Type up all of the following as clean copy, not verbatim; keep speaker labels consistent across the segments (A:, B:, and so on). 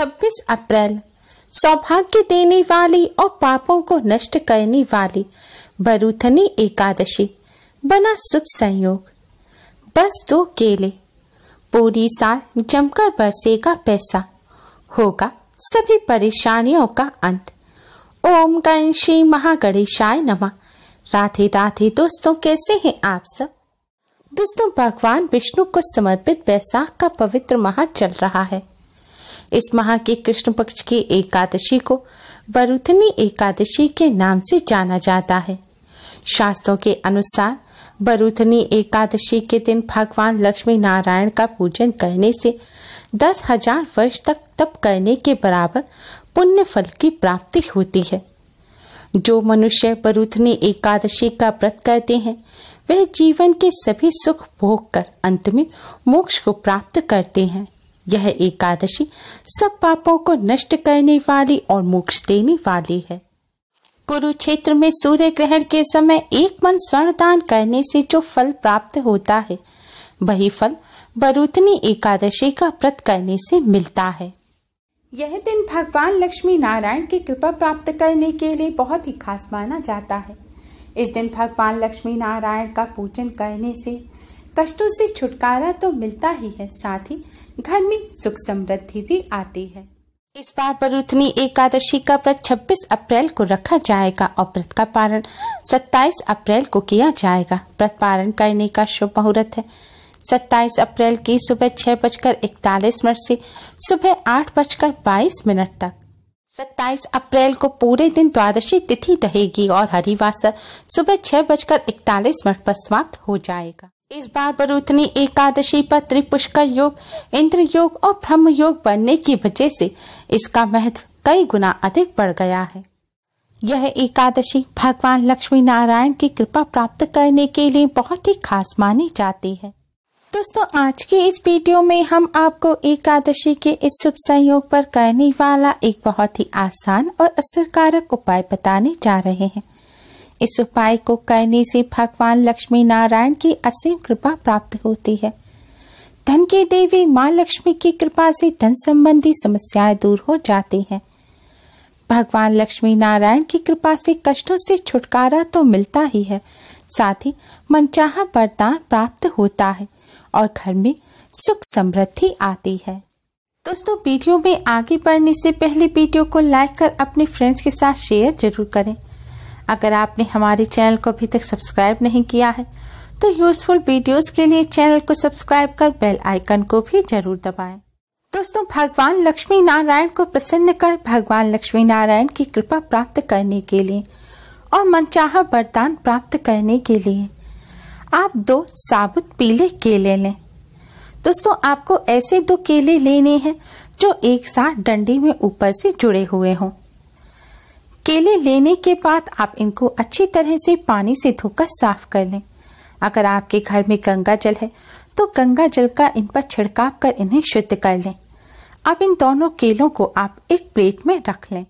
A: 26 अप्रैल सौभाग्य देने वाली और पापों को नष्ट करने वाली बरूथनी एकादशी। बना शुभ संयोग। बस 2 केले, पूरी साल जमकर बरसेगा पैसा, होगा सभी परेशानियों का अंत। ओम गण श्री महागणेशाय नमः। राधे राधे दोस्तों, कैसे हैं आप सब। दोस्तों, भगवान विष्णु को समर्पित वैशाख का पवित्र माह चल रहा है। इस माह की कृष्ण पक्ष की एकादशी को बरूथनी एकादशी के नाम से जाना जाता है। शास्त्रों के अनुसार बरूथनी एकादशी के दिन भगवान लक्ष्मी नारायण का पूजन करने से 10,000 वर्ष तक तप करने के बराबर पुण्य फल की प्राप्ति होती है। जो मनुष्य बरूथनी एकादशी का व्रत करते हैं वह जीवन के सभी सुख भोग कर अंत में मोक्ष को प्राप्त करते हैं। यह एकादशी सब पापों को नष्ट करने वाली और मोक्ष देने वाली है। कुरुक्षेत्र में सूर्य ग्रहण के समय एक मन स्वर्ण दान करने से जो फल प्राप्त होता है वही फल बरूथनी एकादशी का व्रत करने से मिलता है। यह दिन भगवान लक्ष्मी नारायण की कृपा प्राप्त करने के लिए बहुत ही खास माना जाता है। इस दिन भगवान लक्ष्मी नारायण का पूजन करने से कष्टों से छुटकारा तो मिलता ही है, साथ ही घर में सुख समृद्धि भी आती है। इस बार बरूथनी एकादशी का व्रत 26 अप्रैल को रखा जाएगा और व्रत का पारण 27 अप्रैल को किया जाएगा। व्रत पारण करने का शुभ मुहूर्त है 27 अप्रैल की सुबह 6:41 से सुबह 8:22 तक। 27 अप्रैल को पूरे दिन द्वादशी तिथि रहेगी और हरिवासर सुबह 6:41 पर समाप्त हो जाएगा। इस बार बरूथनी एकादशी पर त्रिपुष्कर योग, इंद्र योग और ब्रह्म योग बनने की वजह से इसका महत्व कई गुना अधिक बढ़ गया है। यह एकादशी भगवान लक्ष्मी नारायण की कृपा प्राप्त करने के लिए बहुत ही खास मानी जाती है। दोस्तों, आज के इस वीडियो में हम आपको एकादशी के इस शुभ संयोग पर करने वाला एक बहुत ही आसान और असरकारक उपाय बताने जा रहे हैं। इस उपाय को करने से भगवान लक्ष्मी नारायण की असीम कृपा प्राप्त होती है। धन की देवी माँ लक्ष्मी की कृपा से धन संबंधी समस्याएं दूर हो जाती हैं। भगवान लक्ष्मी नारायण की कृपा से कष्टों से छुटकारा तो मिलता ही है, साथ ही मनचाहा वरदान प्राप्त होता है और घर में सुख समृद्धि आती है। दोस्तों, वीडियो में आगे बढ़ने से पहले वीडियो को लाइक कर अपने फ्रेंड्स के साथ शेयर जरूर करें। अगर आपने हमारे चैनल को अभी तक सब्सक्राइब नहीं किया है तो यूजफुल वीडियोस के लिए चैनल को सब्सक्राइब कर बेल आइकन को भी जरूर दबाएं। दोस्तों, भगवान लक्ष्मी नारायण को प्रसन्न कर भगवान लक्ष्मी नारायण की कृपा प्राप्त करने के लिए और मनचाहा वरदान प्राप्त करने के लिए आप 2 साबुत पीले केले लें। दोस्तों, आपको ऐसे 2 केले लेने हैं जो एक साथ डंडी में ऊपर से जुड़े हुए हों। केले लेने के बाद आप इनको अच्छी तरह से पानी से धोकर साफ कर लें। अगर आपके घर में गंगा जल है तो गंगा जल का इन पर छिड़काव कर इन्हें शुद्ध कर लें। अब इन दोनों केलों को आप एक प्लेट में रख लें।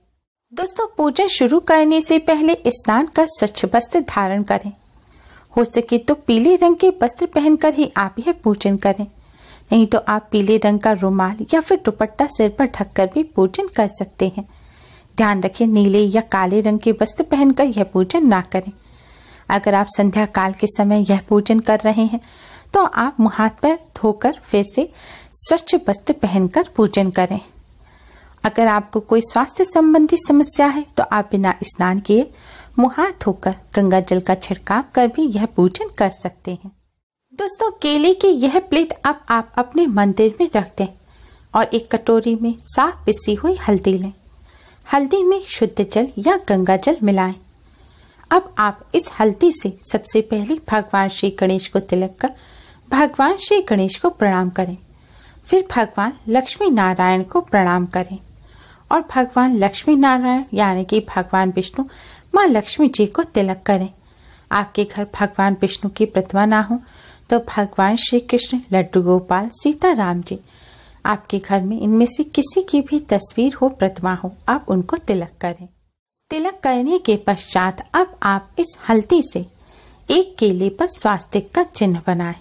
A: दोस्तों, पूजन शुरू करने से पहले स्नान कर स्वच्छ वस्त्र धारण करें। हो सके तो पीले रंग के वस्त्र पहनकर ही आप यह पूजन करें, नहीं तो आप पीले रंग का रुमाल या फिर दुपट्टा सिर पर ढककर भी पूजन कर सकते हैं। ध्यान रखें, नीले या काले रंग के वस्त्र पहनकर यह पूजन ना करें। अगर आप संध्या काल के समय यह पूजन कर रहे हैं तो आप मुंह हाथ पैर धोकर फिर से स्वच्छ वस्त्र पहनकर पूजन करें। अगर आपको कोई स्वास्थ्य संबंधी समस्या है तो आप बिना स्नान किए मुंह हाथ धोकर गंगा जल का छिड़काव कर भी यह पूजन कर सकते हैं। दोस्तों, केले की यह प्लेट अब आप अपने मंदिर में रख दें और एक कटोरी में साफ पिसी हुई हल्दी लें। हल्दी में शुद्ध जल या गंगा जल मिलाएं। अब आप इस हल्दी से सबसे पहले भगवान श्री गणेश को तिलक कर भगवान श्री गणेश को प्रणाम करें। फिर भगवान लक्ष्मी नारायण को प्रणाम करें और भगवान लक्ष्मी नारायण यानी कि भगवान विष्णु माँ लक्ष्मी जी को तिलक करें। आपके घर भगवान विष्णु की प्रतिमा ना हो तो भगवान श्री कृष्ण, लड्डू गोपाल, सीता राम जी, आपके घर में इनमें से किसी की भी तस्वीर हो, प्रतिमा हो, आप उनको तिलक करें। तिलक करने के पश्चात अब आप इस हल्दी से एक केले पर स्वास्तिक का चिन्ह बनाएं।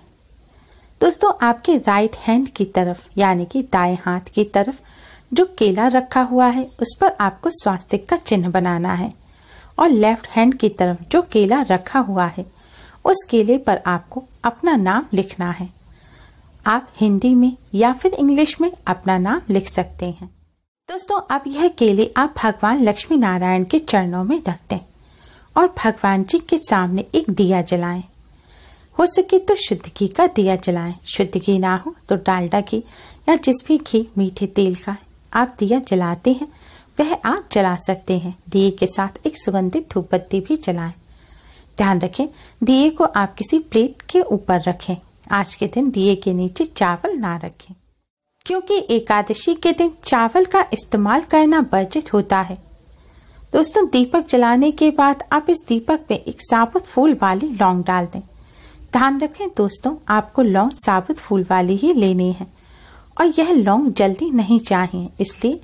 A: दोस्तों, आपके राइट हैंड की तरफ यानी कि दाएं हाथ की तरफ जो केला रखा हुआ है उस पर आपको स्वास्तिक का चिन्ह बनाना है और लेफ्ट हैंड की तरफ जो केला रखा हुआ है उस केले पर आपको अपना नाम लिखना है। आप हिंदी में या फिर इंग्लिश में अपना नाम लिख सकते हैं। दोस्तों, अब यह केले आप भगवान लक्ष्मी नारायण के चरणों में रख दें और भगवान जी के सामने एक दिया जलाएं। हो सके तो शुद्ध घी का दिया जलाएं। शुद्ध घी ना हो तो डालडा घी या जिस भी घी मीठे तेल का आप दिया जलाते हैं वह आप जला सकते हैं। दिए के साथ एक सुगंधित धूप बत्ती भी जलाएं। ध्यान रखें, दिए को आप किसी प्लेट के ऊपर रखें। आज के दिन दिए के नीचे चावल ना रखें, क्योंकि एकादशी के दिन चावल का इस्तेमाल करना वर्जित होता है। दोस्तों, दीपक जलाने के बाद आप इस दीपक में एक साबुत फूल वाली लौंग डाल दें। ध्यान रखें दोस्तों, आपको लौंग साबुत फूल वाली ही लेनी है और यह लौंग जल्दी नहीं चाहिए। इसलिए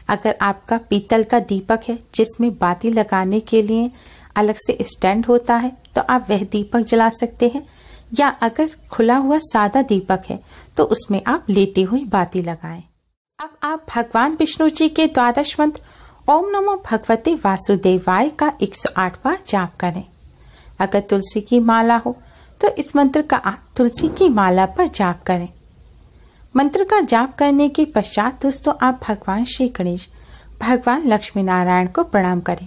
A: अगर आपका पीतल का दीपक है जिसमें बाती लगाने के लिए अलग से स्टैंड होता है तो आप वह दीपक जला सकते हैं, या अगर खुला हुआ सादा दीपक है तो उसमें आप लेटी हुई बाती लगाएं। अब आप भगवान विष्णु जी के द्वादश मंत्र ओम नमो भगवते वासुदेवाय का 108 बार जाप करें। अगर तुलसी की माला हो तो इस मंत्र का आप तुलसी की माला पर जाप करें। मंत्र का जाप करने के पश्चात दोस्तों आप भगवान श्री गणेश, भगवान लक्ष्मी नारायण को प्रणाम करें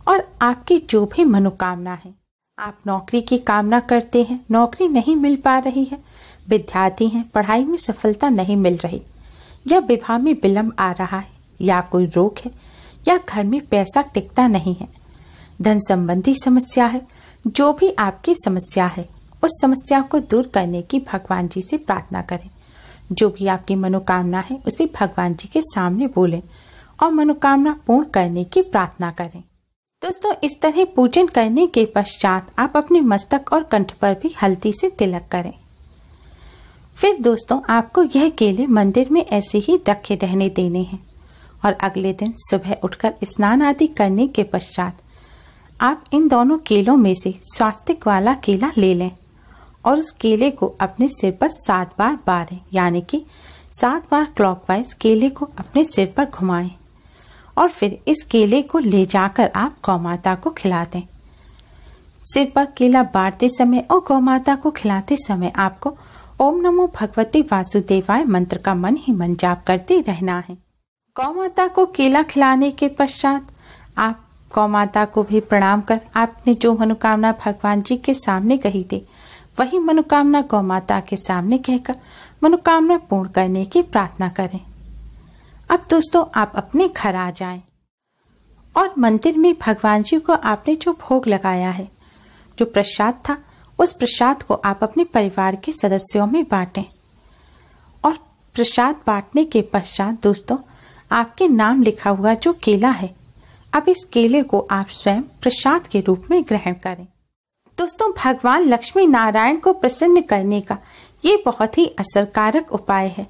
A: और आपकी जो भी मनोकामना है, आप नौकरी की कामना करते हैं, नौकरी नहीं मिल पा रही है, विद्यार्थी हैं, पढ़ाई में सफलता नहीं मिल रही, या विवाह में विलंब आ रहा है, या कोई रोग है, या घर में पैसा टिकता नहीं है, धन संबंधी समस्या है, जो भी आपकी समस्या है उस समस्या को दूर करने की भगवान जी से प्रार्थना करें। जो भी आपकी मनोकामना है उसे भगवान जी के सामने बोलें और मनोकामना पूर्ण करने की प्रार्थना करें। दोस्तों, इस तरह पूजन करने के पश्चात आप अपने मस्तक और कंठ पर भी हल्दी से तिलक करें। फिर दोस्तों आपको यह केले मंदिर में ऐसे ही रखे रहने देने हैं और अगले दिन सुबह उठकर स्नान आदि करने के पश्चात आप इन दोनों केलों में से स्वास्तिक वाला केला ले लें और उस केले को अपने सिर पर 7 बार बारें, यानी कि 7 बार क्लॉकवाइज केले को अपने सिर पर घुमाएं और फिर इस केले को ले जाकर आप गौ माता को खिला दें। सिर पर केला बांटते समय और गौ माता को खिलाते समय आपको ओम नमो भगवते वासुदेवाय मंत्र का मन ही मन जाप करते रहना है। गौ माता को केला खिलाने के पश्चात आप गौ माता को भी प्रणाम कर आपने जो मनोकामना भगवान जी के सामने कही थी वही मनोकामना गौ माता के सामने कहकर मनोकामना पूर्ण करने की प्रार्थना करें। अब दोस्तों आप अपने घर आ जाएं और मंदिर में भगवान जी को आपने जो भोग लगाया है, जो प्रसाद था, उस प्रसाद को आप अपने परिवार के सदस्यों में बांटें और प्रसाद बांटने के पश्चात दोस्तों आपके नाम लिखा हुआ जो केला है, अब इस केले को आप स्वयं प्रसाद के रूप में ग्रहण करें। दोस्तों, भगवान लक्ष्मी नारायण को प्रसन्न करने का ये बहुत ही असरकारक उपाय है,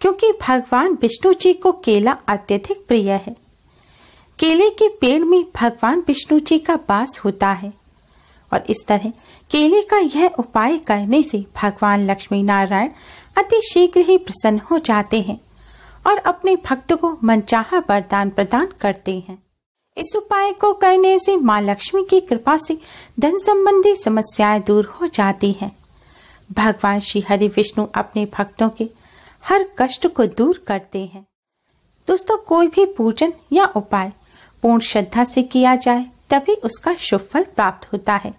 A: क्योंकि भगवान विष्णु जी को केला अत्यधिक प्रिय है। केले के पेड़ में भगवान विष्णु जी का वास होता है और इस तरह केले का यह उपाय करने से भगवान लक्ष्मी नारायण अति शीघ्र ही प्रसन्न हो जाते हैं और अपने भक्त को मनचाहा वरदान प्रदान करते हैं। इस उपाय को करने से माँ लक्ष्मी की कृपा से धन संबंधी समस्याएं दूर हो जाती हैं। भगवान श्री हरि विष्णु अपने भक्तों के हर कष्ट को दूर करते हैं। दोस्तों, कोई भी पूजन या उपाय पूर्ण श्रद्धा से किया जाए तभी उसका शुभ फल प्राप्त होता है।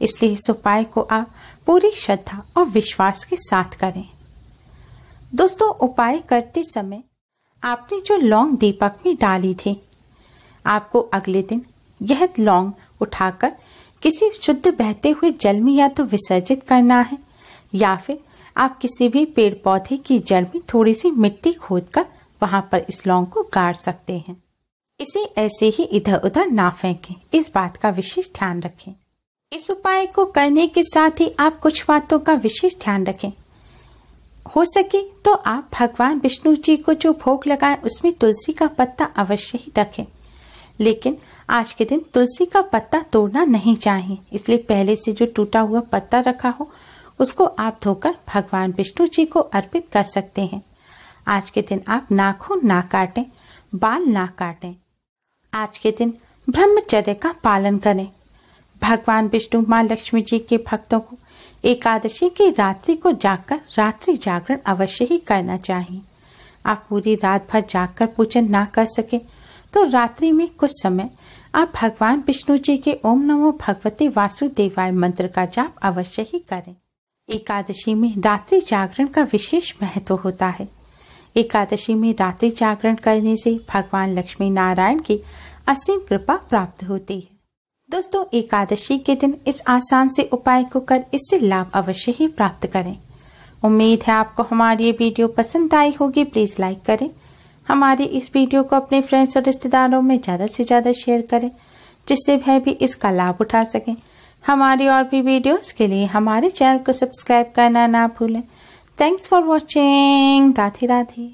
A: इसलिए इस उपाय को आप पूरी श्रद्धा और विश्वास के साथ करें। दोस्तों, उपाय करते समय आपने जो लौंग दीपक में डाली थी, आपको अगले दिन यह लौंग उठाकर किसी शुद्ध बहते हुए जल में या तो विसर्जित करना है या फिर आप किसी भी पेड़ पौधे की जड़ में थोड़ी सी मिट्टी खोदकर वहां पर इस लौंग को गाड़ सकते हैं। इसे ऐसे ही इधर उधर ना फेंकें, इस बात का विशेष ध्यान रखें। इस उपाय को करने के साथ ही आप कुछ बातों का विशेष ध्यान रखें। हो सके तो आप भगवान विष्णु जी को जो भोग लगाएं उसमें तुलसी का पत्ता अवश्य ही रखें, लेकिन आज के दिन तुलसी का पत्ता तोड़ना नहीं चाहिए। इसलिए पहले से जो टूटा हुआ पत्ता रखा हो उसको आप धोकर भगवान विष्णु जी को अर्पित कर सकते हैं। आज के दिन आप नाखून ना काटें, बाल ना काटें। आज के दिन ब्रह्मचर्य का पालन करें। भगवान विष्णु माँ लक्ष्मी जी के भक्तों को एकादशी की रात्रि को जागकर रात्रि जागरण अवश्य ही करना चाहिए। आप पूरी रात भर जागकर पूजन ना कर सके तो रात्रि में कुछ समय आप भगवान विष्णु जी के ओम नमो भगवते वासुदेवाय मंत्र का जाप अवश्य ही करें। एकादशी में रात्रि जागरण का विशेष महत्व होता है। एकादशी में रात्रि जागरण करने से भगवान लक्ष्मी नारायण की असीम कृपा प्राप्त होती है। दोस्तों, एकादशी के दिन इस आसान से उपाय को कर इससे लाभ अवश्य ही प्राप्त करें। उम्मीद है आपको हमारी ये वीडियो पसंद आई होगी। प्लीज लाइक करें। हमारी इस वीडियो को अपने फ्रेंड्स और रिश्तेदारों में ज़्यादा से ज़्यादा शेयर करें, जिससे वह भी इसका लाभ उठा सकें। हमारी और भी वीडियोस के लिए हमारे चैनल को सब्सक्राइब करना ना भूलें। Thanks for watching. Radhe Radhe.